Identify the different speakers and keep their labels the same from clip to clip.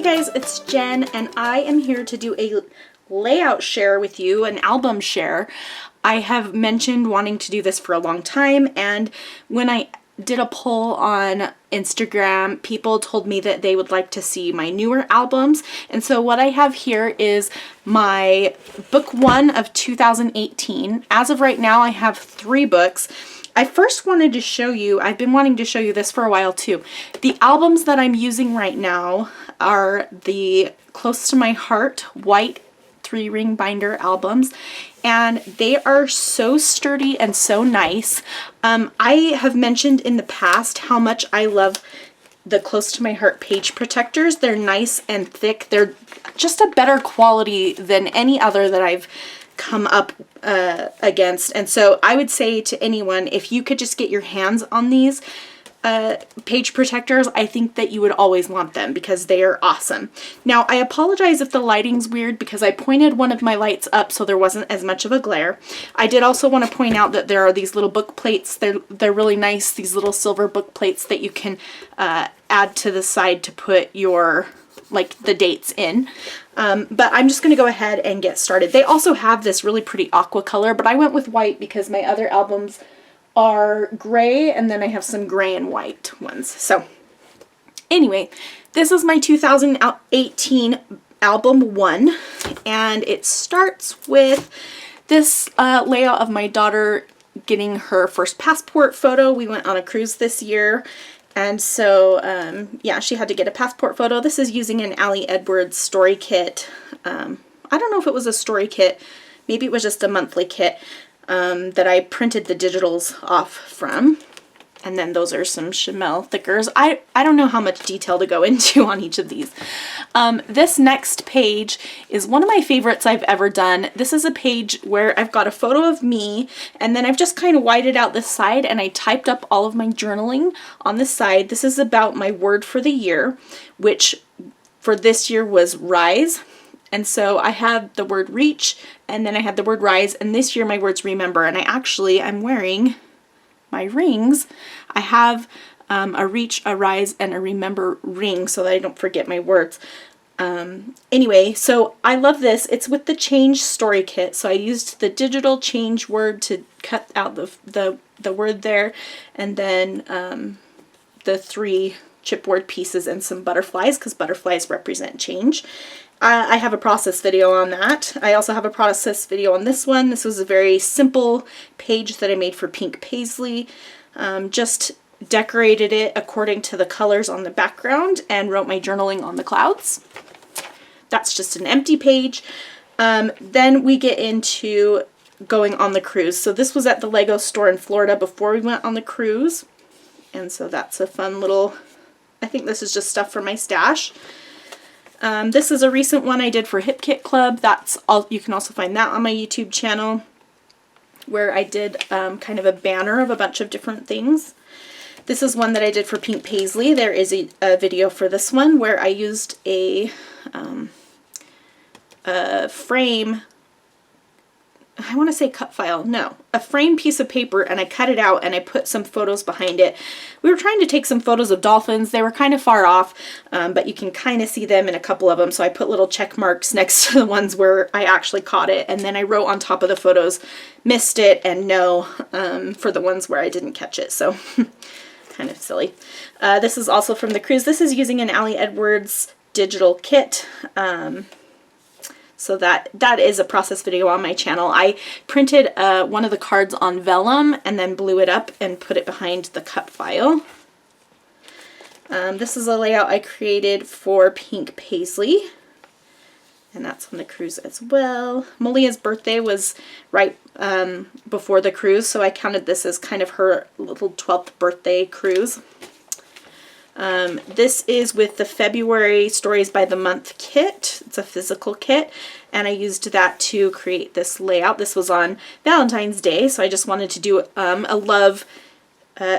Speaker 1: guys, it's Jen, and I am here to do a layout share with you, an album share. I have mentioned wanting to do this for a long time, and when I did a poll on Instagram, people told me that they would like to see my newer albums. And so what I have here is my book 1 of 2018. As of right now, I have 3 books. I first wanted to show you, I've been wanting to show you this for a while too. The albums that I'm using right now are the Close to My Heart white 3-ring binder albums, and they are so sturdy and so nice. I have mentioned in the past how much I love the Close to My Heart page protectors. They're nice and thick. They're just a better quality than any other that I've come up against. And so I would say to anyone, if you could just get your hands on these page protectors, I think that you would always want them because they are awesome. Now, I apologize if the lighting's weird because I pointed one of my lights up so there wasn't as much of a glare. I did also want to point out that there are these little book plates. They're really nice, these little silver book plates that you can add to the side to put your, like, the dates in. But I'm just going to go ahead and get started. They also have this really pretty aqua color, but I went with white because my other albums are gray, and then I have some gray and white ones. So anyway, this is my 2018 album 1, and it starts with this layout of my daughter getting her first passport photo. We went on a cruise this year, and so yeah, she had to get a passport photo. This is using an Ali Edwards story kit. I don't know if it was a story kit, maybe it was just a monthly kit that I printed the digitals off from. And then those are some Chamel thickers. I don't know how much detail to go into on each of these. This next page is one of my favorites I've ever done. This is a page where I've got a photo of me, and then I've just kind of whited out this side, and I typed up all of my journaling on this side. This is about my word for the year, which for this year was rise. And so I had the word reach, and then I had the word rise, and this year my word's remember. And I'm wearing my rings. I have a reach, a rise, and a remember ring so that I don't forget my words. Anyway, so I love this. It's with the change story kit. So I used the digital change word to cut out the word there, and then the 3 chipboard pieces and some butterflies, because butterflies represent change. I have a process video on that. I also have a process video on this one. This was a very simple page that I made for Pink Paisley. Just decorated it according to the colors on the background and wrote my journaling on the clouds. That's just an empty page. Then we get into going on the cruise. So this was at the Lego store in Florida before we went on the cruise. And so that's a fun little, I think this is just stuff for my stash. This is a recent one I did for Hip Kit Club. That's all. You can also find that on my YouTube channel, where I did kind of a banner of a bunch of different things. This is one that I did for Pink Paisley. There is a video for this one where I used a frame, I want to say cut file, no, a frame piece of paper, and I cut it out and I put some photos behind it. We were trying to take some photos of dolphins. They were kind of far off, but you can kind of see them in a couple of them. So I put little check marks next to the ones where I actually caught it, and then I wrote on top of the photos, missed it and no, for the ones where I didn't catch it. So kind of silly. This is also from the cruise. This is using an Ali Edwards digital kit. So that is a process video on my channel. I printed one of the cards on vellum and then blew it up and put it behind the cut file. This is a layout I created for Pink Paisley, and that's on the cruise as well. Malia's birthday was right before the cruise, so I counted this as kind of her little 12th birthday cruise. This is with the February Stories by the Month kit. It's a physical kit, and I used that to create this layout. This was on Valentine's Day, so I just wanted to do a love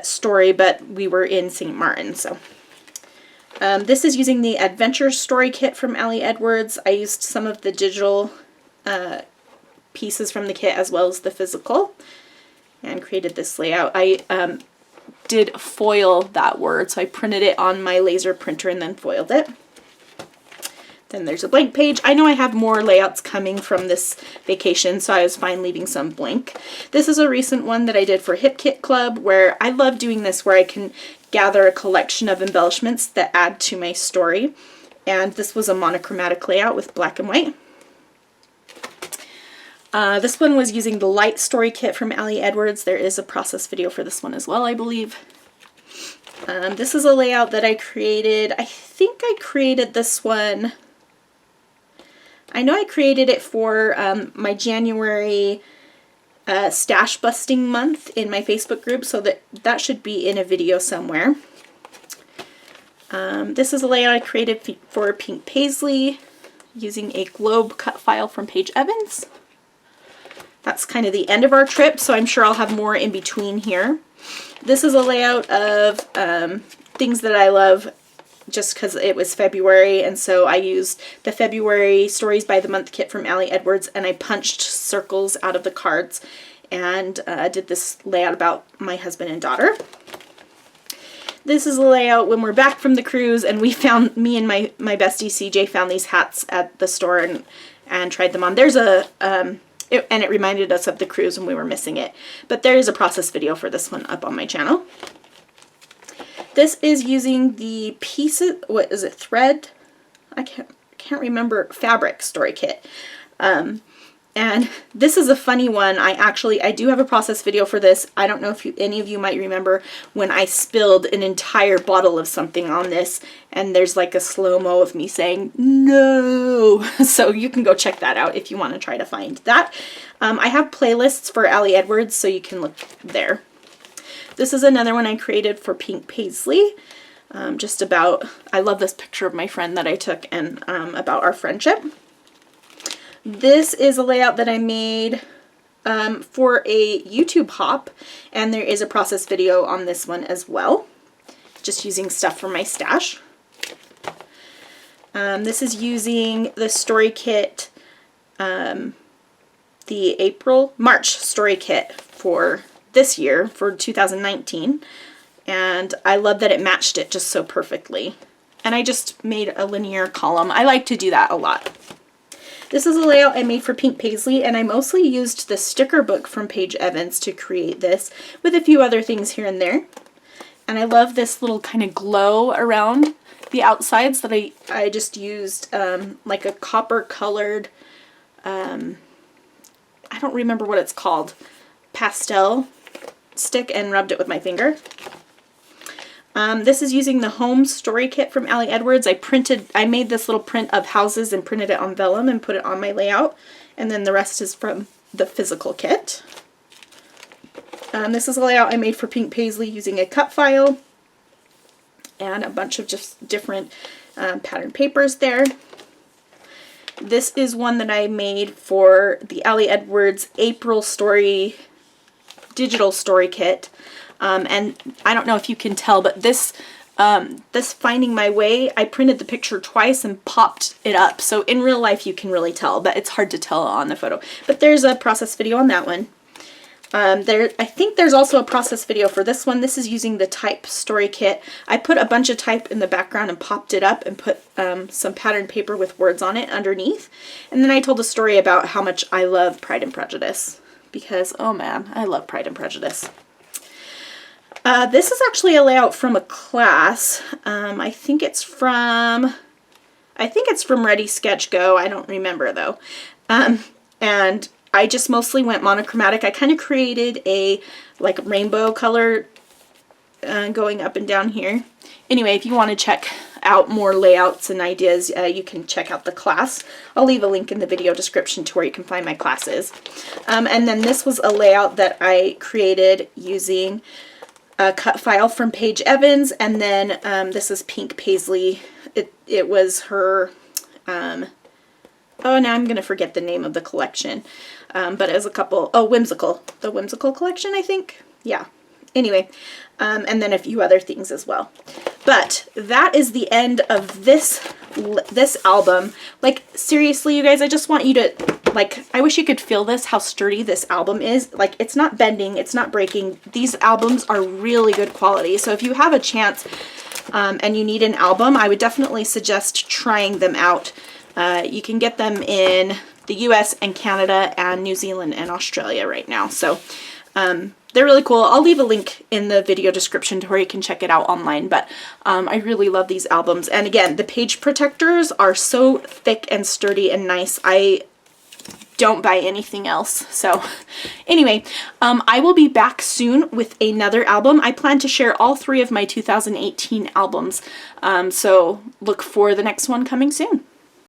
Speaker 1: story, but we were in St. Martin. So this is using the Adventure Story Kit from Ali Edwards. I used some of the digital pieces from the kit as well as the physical, and created this layout. I did foil that word, so I printed it on my laser printer and then foiled it. Then there's a blank page. I know I have more layouts coming from this vacation, so I was fine leaving some blank. This is a recent one that I did for Hip Kit Club, where I love doing this, where I can gather a collection of embellishments that add to my story. And this was a monochromatic layout with black and white. This one was using the light story kit from Ali Edwards. There is a process video for this one as well, I believe. This is a layout that I created. I think I created this one. I know I created it for my January stash busting month in my Facebook group, so that should be in a video somewhere. This is a layout I created for Pink Paisley using a globe cut file from Paige Evans. That's kind of the end of our trip, so I'm sure I'll have more in between here. This is a layout of things that I love just because it was February, and so I used the February Stories by the Month kit from Ali Edwards, and I punched circles out of the cards and did this layout about my husband and daughter. This is a layout when we're back from the cruise, and me and my bestie CJ found these hats at the store and tried them on. There's a and it reminded us of the cruise when we were missing it. But there is a process video for this one up on my channel. This is using the pieces, what is it, thread? I can't remember, fabric story kit. And this is a funny one. I do have a process video for this. I don't know if any of you might remember when I spilled an entire bottle of something on this, and there's like a slow-mo of me saying, no. So you can go check that out if you want to try to find that. I have playlists for Ali Edwards, so you can look there. This is another one I created for Pink Paisley. Just about, I love this picture of my friend that I took, and about our friendship. This is a layout that I made for a YouTube hop, and there is a process video on this one as well, just using stuff from my stash. This is using the story kit, the March story kit for this year, for 2019, and I love that it matched it just so perfectly. And I just made a linear column. I like to do that a lot. This is a layout I made for Pink Paisley, and I mostly used the sticker book from Paige Evans to create this, with a few other things here and there. And I love this little kind of glow around the outsides that I just used like a copper colored, I don't remember what it's called, pastel stick, and rubbed it with my finger. This is using the home story kit from Ali Edwards. I made this little print of houses and printed it on vellum and put it on my layout. And then the rest is from the physical kit. This is a layout I made for Pink Paisley using a cut file and a bunch of just different pattern papers there. This is one that I made for the Ali Edwards April story digital story kit. And I don't know if you can tell, but this Finding My Way, I printed the picture twice and popped it up. So in real life you can really tell, but it's hard to tell on the photo. But there's a process video on that one. I think there's also a process video for this one. This is using the type story kit. I put a bunch of type in the background and popped it up and put some pattern paper with words on it underneath. And then I told a story about how much I love Pride and Prejudice. Because, oh man, I love Pride and Prejudice. This is actually a layout from a class. I think it's from Ready Sketch Go. I don't remember though. And I just mostly went monochromatic. I kind of created a like rainbow color going up and down here. Anyway, if you want to check out more layouts and ideas, you can check out the class. I'll leave a link in the video description to where you can find my classes. And then this was a layout that I created using a cut file from Paige Evans, and then this is Pink Paisley. It was her, oh, now I'm going to forget the name of the collection, but it was a couple, oh, Whimsical, the Whimsical collection, I think, yeah. Anyway, and then a few other things as well. But that is the end of this album. Like, seriously, you guys, I just want you to, like, I wish you could feel this, how sturdy this album is. Like, it's not bending, it's not breaking. These albums are really good quality. So if you have a chance and you need an album, I would definitely suggest trying them out. You can get them in the US and Canada and New Zealand and Australia right now. So they're really cool. I'll leave a link in the video description to where you can check it out online, but I really love these albums. And again, the page protectors are so thick and sturdy and nice. I don't buy anything else. So anyway, I will be back soon with another album. I plan to share all 3 of my 2018 albums. So look for the next one coming soon.